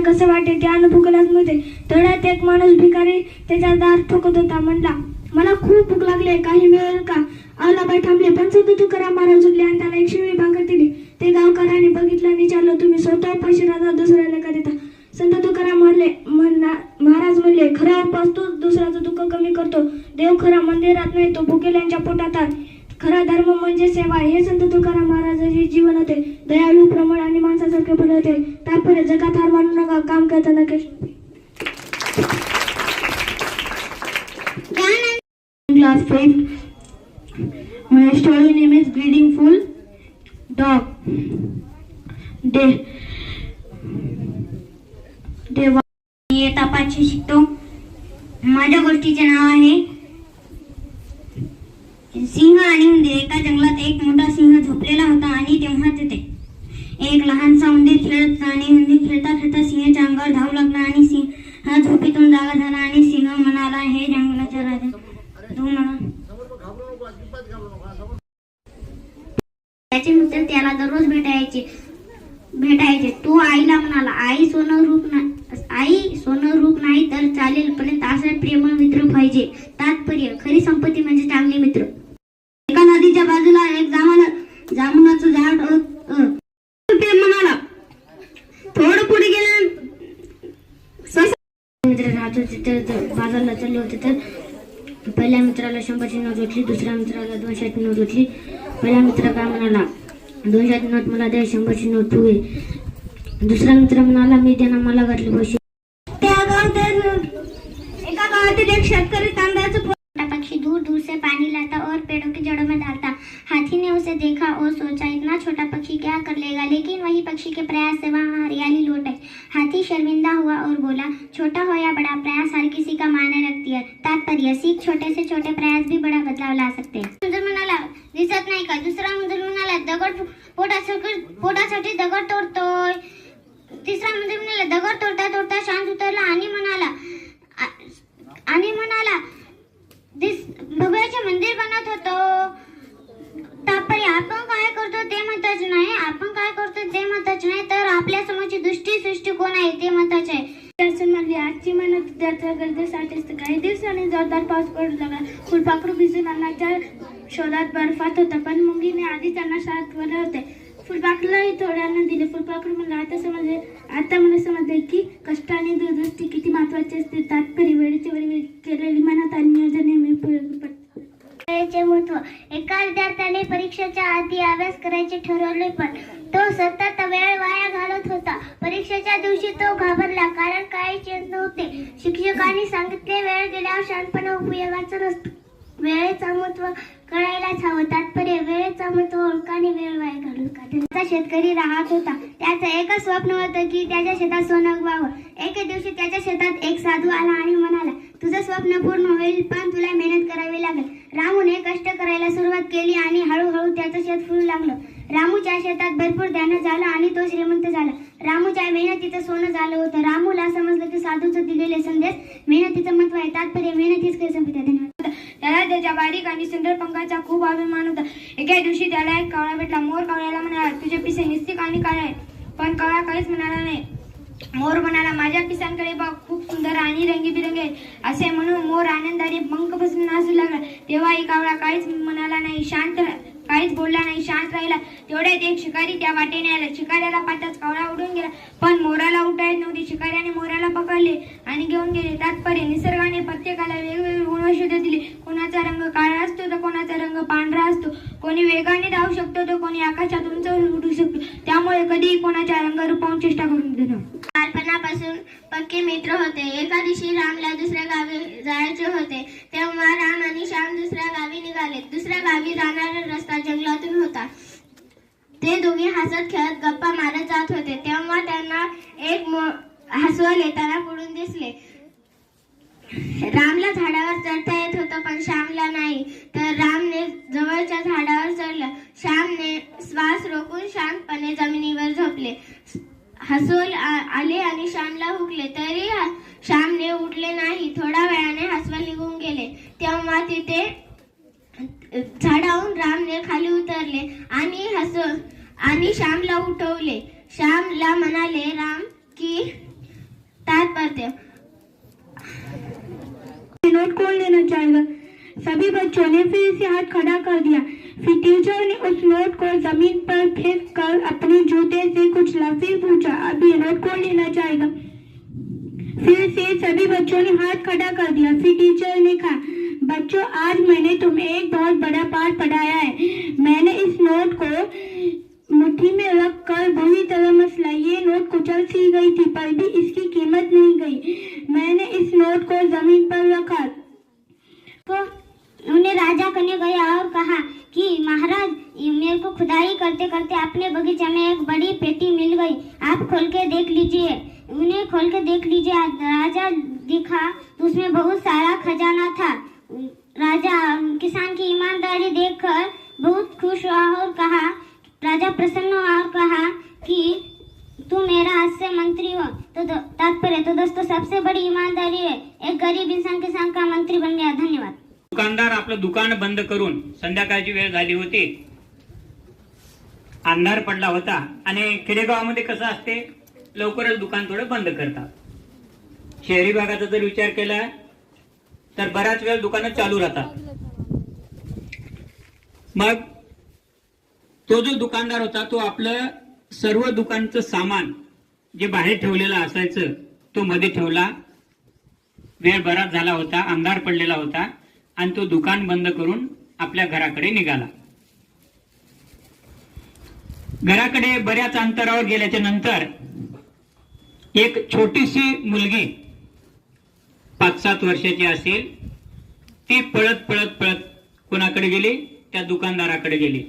कसं वाटे ते अनुभवलाच नव्हते. तळ्यात एक माणूस भिकारी त्याचा दार ठोकत होता. म्हणला, मला खूप भूक लागली, काही मिळेल का? आलाबाई थांबले, पण संत तुकाराम महाराज उठले आणि त्याला 120 भाकर दिली. ते गावकऱ्यांनी बघितलं आणि विचारलं, तुम्ही स्वतः पैसे राहता, दुसऱ्याला का देता? संत तुकाराम महाराज म्हणले, खरा उपास तोच दुसऱ्याचं दुःख कमी करतो. देव खरा मंदिरात नाही, तो भुकेल्यांच्या पोटात आहे. खरा धर्म म्हणजे सेवा. हे संत तुकाराम महाराजांचे जीवन होते. दयाळू, प्रमळ आणि माणसासारखे भले होते. तात्पर्य, जगात हार मानू नका, काम करताना Class 5. My story name is Greeting Full Dog. इयत्ता 5वी शिकतो. माझ्या गोष्टीचे नाव आहे सिंह आणि उंदीर. एका जंगलात एक मोठा सिंह झोपलेला होता आणि तेव्हा तिथे एक लहानसा उंदीर खेळत होता. आणि उंदीर खेळता खेळता सिंहाच्या अंगावर धावू लागला आणि सिंह हा झोपेतून जागा झाला. आणि सिंह म्हणाला, हे जंगलाच्या राजा, तू मला. त्याचे मित्र त्याला दररोज भेटायचे. तो आईला म्हणाला, आई सोनं रूप नाही तर चालेल, पण तासा प्रेमळ मित्र पाहिजे. तात्पर्य, खरी संपत्ती म्हणजे चांगले मित्र. एका नदीच्या बाजूला एक जामुनाचं झाड म्हणाला, थोडं पुढे गेले मित्र राहत होते. तर बाजारला चालले होते. तर पहिल्या मित्राला 100ची नोट भेटली, दुसऱ्या मित्राला 200ची नोट भेटली. पहिला मित्र काय म्हणाला, 200ची नोट मला दे, 100ची नोट तू घे. दुसरा मित्र म्हणाला, मी त्यांना मला घातले पैसे. एका गावातील एक शेतकरी तांदळाचं पक्षी दूर दूर से पानी लाता और पेड़ों की जड़ों में डालता. हाथी ने उसे देखा और सोचा, इतना छोटा पक्षी क्या कर लेगा. लेकिन वही पक्षी के प्रयास से वहाँ हरियाली लौट आई. हाथी शर्मिंदा हुआ और बोला, छोटा हो या बड़ा प्रयास हर किसी का मायने रखती है. तात्पर्य, सीख, छोटे से छोटे प्रयास भी बड़ा बदलाव ला सकते हैं. उंदीर म्हणाला, दिसत नाही का? दुसरा उंदीर म्हणाला, दगड पोटासाठी दगड तोडतोय. तिसरा उंदीर म्हणाला, दगड तोडता तोडता शांत उतरला आणि म्हणाला भगवानचे मंदिर बनत होतो. तात्पर्य, आपण काय करतो ते महत्वाचे नाही, तर आपल्या समोरची दृष्टिकोन आहे ते महत्वाचे आहे. आजची मेहनत विद्यार्थ्या गरजेसाठी असते. काही दिवसांनी जोरदार पाऊस पडू लागला. फुलपाखरू भिजून अन्नाच्या शोधात बर्फात होता, पण मुंगीने आधी त्यांना शाळेत ठेवले होते. फुलपाखरूलाही थोडे अन्न दिले. फुलपाखरू म्हणलं, आता मला समजले की कष्ट आणि दूरदृष्टी किती महत्वाची असते. तात्पर्य, वेळेच्या वेळी केलेली मेहनत आणि नियोजन नेहमी उपयोगी पडते. वेळेचे महत्त्व. एका विद्यार्थ्याने परीक्षेच्या आधी अभ्यास करायचे ठरवले, पण तो सतत वेळ वाया घालवत होता. परीक्षेच्या दिवशी तो घाबरला, कारण काहीच येत नव्हते. शिक्षकांनी सांगितले, वेळ गेल्यावर शांतपणे उपयोगाचं नसतं. वेळेचं महत्त्व कळायलाच हवं. तात्पर्य, वेळेचं महत्त्व ओळखाने वेळ वाया घालून काढायचा. शेतकरी राहत होता. त्याचं एकच स्वप्न होतं की त्याच्या शेतात सोनं उगवावं. एके दिवशी त्याच्या शेतात एक साधू आला आणि म्हणाला, तुझं स्वप्न पूर्ण होईल, पण तुला मेहनत करावी लागेल. रामूने कष्ट करायला सुरुवात केली आणि हळूहळू त्याचं शेत फुलू लागलं. रामूच्या शेतात भरपूर धान्य झालं आणि तो श्रीमंत झाला. रामूच्या मेहनतीचं सोनं झालं होतं. रामूला समजलं की साधूचं दिलेले संदेश मेहनतीचं महत्त्व आहे. तात्पर्य, मेहनतीच खरी संपत्ती आहे. धन्यवाद. त्याला त्याच्या बारीक आणि सुंदर पंखाचा खूप अभिमान होता. एका दिवशी त्याला एक कावळा भेटला. मोर कावळ्याला म्हणाला, तुझे पिसे निस्तिक आणि काळे आहेत. पण कावळा काहीच म्हणाला नाही. मोर म्हणाला, माझ्या पिसांकडे बघ, खूप सुंदर आणि रंगीबिरंगी आहेत. असे म्हणून मोर आनंदाने पंख बसून नाचू लागला. तेव्हाही कावळा काहीच म्हणाला नाही, काहीच बोलला नाही, शांत राहिला. तेवढ्यात एक शिकारी त्या वाटेने आला. शिकाऱ्याला पाहताच कावळा उडून गेला, पण मोराला उठता येत नव्हते. शिकाऱ्याने मोराला पकडले आणि घेऊन गेले. तात्पर्य, निसर्गाने प्रत्येकाला वेगवेगळे गुणवैशिष्ट्य दिले. कोणाचा रंग काळा असतो तर कोणाचा रंग पांढरा असतो. कोणी वेगाने धावू शकतो तर कोणी आकाशात उंच उडू शकतो. त्यामुळे कधीही कोणाच्या रंगरूपावून चेष्टा करून देणं. बालपणापासून पक्के मित्र होते. एका दिवशी रामला दुसऱ्या गावी जायचे होते. तेव्हा राम आणि श्याम दुसऱ्या गावी निघाले. दुसऱ्या गावी जाणारा रस्ता जंगलातून होता. ते दोघे हसत खेळत गप्पा मारत जात होते. तेव्हा त्यांना एक हसवल येताना पुढून दिसले. रामला झाडावर चढता येत होतं, पण श्यामला नाही. तर रामने जवळच्या झाडावर चढलं. श्यामने श्वास रोखून शांतपणे जमिनीवर झोपले. हसवल आले आणि श्यामला हुकले, तरी श्यामने उठले नाही. थोड्या वेळाने हसवल निघून गेले. तेव्हा तिथे झाडावरून रामने खाली उतरले आणि श्यामला उठवले. श्यामला म्हणाले, राम की तात्पर्य नोट कौन लेना चाहेगा? सभी बच्चों ने फिर से हाथ खड़ा कर दिया। फिर टीचर ने उस नोट को जमीन पर फेंक कर अपने जूते से कुछ लफ्ज पूछा, अब ये नोट कौन लेना चाहेगा? फिर से सभी बच्चों ने हाथ खड़ा कर दिया। फिर टीचर ने कहा, बच्चों आज मैंने तुम्हें एक बहुत बड़ा पाठ पढ़ाया है। मैंने इस नोट को मुट्ठी में रख कर बुरी तरह मसला, ये नोट कुचल सी गई थी पर भी इसकी कीमत नहीं गई। मैंने इस नोट को जमीन पर रखा तो उन्हें राजा कने गया और कहा कि महाराज मेरे को खुदाई करते करते अपने बगीचे में एक बड़ी पेटी मिल गई, आप खोल के देख लीजिए। उन्हें खोल के देख लीजिए। राजा दिखा तो उसमें बहुत सारा खजाना था। राजा किसान की ईमानदारी देखकर बहुत खुश हुआ और कहा, राजा प्रसन्न हुआ और कहा कि तू मेरा आज से मंत्री हो। तो तात्पर्य तो दोस्तों सबसे बड़ी ईमानदारी है, एक गरीब इंसान किसान का मंत्री बन गया। धन्यवाद। दुकानदार आपलं दुकान बंद करून संध्याकाळची वेळ झाली होती, अंधार पडला होता आणि खेडेगावामध्ये कसं असते लवकरच दुकान थोडं बंद करतात. शहरी भागाचा जर विचार केला तर बराच वेळ दुकानं चालू राहतात. मग तो जो दुकानदार होता तो आपलं सर्व दुकानचं सामान जे बाहेर ठेवलेलं असायचं तो मध्ये ठेवला. वेळ बराच झाला होता, अंधार पडलेला होता आणि तो दुकान बंद करून आपल्या घराकडे निघाला. घराकडे बऱ्याच अंतरावर गेल्याच्या नंतर एक छोटीशी मुलगी 5-7 वर्षाची असेल ती पळत पळत पळत कोणाकडे गेली? त्या दुकानदाराकडे गेली.